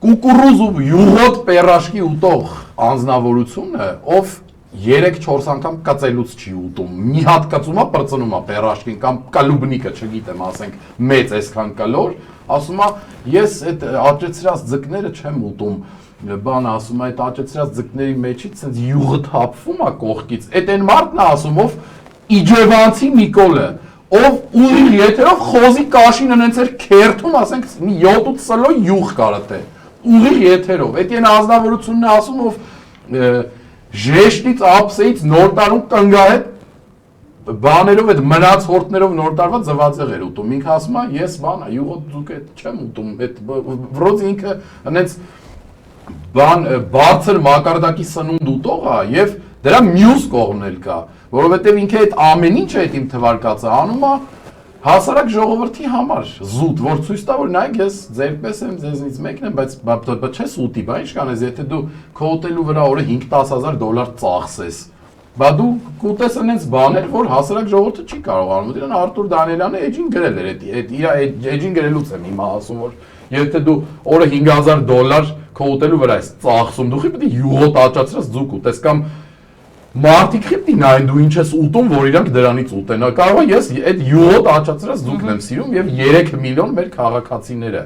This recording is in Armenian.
կուկուռուզ ու յուղոտ պերաշկի ուտող անձնավորությունը, ով 3-4 անգամ կծելուց չի ուտում, մի հատ կծում է, պրծնում է պերաշկին կամ կալուբնիկը, չգիտեմ, ասենք, մեծ այսքան կալոր, ասում է, ես այդ աճեցրած ձկները չեմ ուտում, բանը ասում է, այդ աճեցրած ձկների մեջից սենց յուղը թափվում է կողքից, այդ այն մարդն է ասում, ով իջևանցի Նիկոլը, ով ուղիղ եթերով խոզի կաշին հենց էր քերթում, ասենք, մի 7-8 սլո յուղ կարա թե, ուղիղ եթերով, այդ այն ազնվորությունն է ասում, ով ժեշտից, ափսեից նոր տարում կնգահետ բաներով, այդ մնաց հորտներով նոր տարվա ձվածեղ էր ուտում, ինքը ասում է, ես բանա, յուղոտ ձուկ չեմ ուտում, վրոց ինքը հենց բարձր մակարդակի սնունդ ուտող է և դրա մյուս կողմն էլ կա, որովհետև ինքը այդ ամեն ինչը այդ իմ թվարկածը անում է հասարակ ժողովրդի համար զուտ, որ ցույց տա, որ նայեք ես ձերպես եմ, ձեզնից մեկն եմ, բայց չես ուտի, բա ինչ կանես, եթե դու քո ուտելու վրա օրը 5-10 հազար $, ծախսես, բա դու կուտես այնց բաներ, որ հասարակ ժողովուրդը չի կարող անում, դրան Արտուր Դանիելյանը էջին գրել էր, իր էջին գրելուց եմ հիմա ասում, որ եթե դու օրը $5,000 քո ուտելու վրա ես ծախսում, դու պետք է յուղոտ աճացրած ձուկ ուտես կամ մարդիկ պետք է նայեն դու ինչ ես ուտում, որ իրանք դրանից ուտեն։ Կարող է ես այդ յուղոտ աճացրած ձուկն եմ սիրում եւ 3 միլիոն մեր քաղաքացիները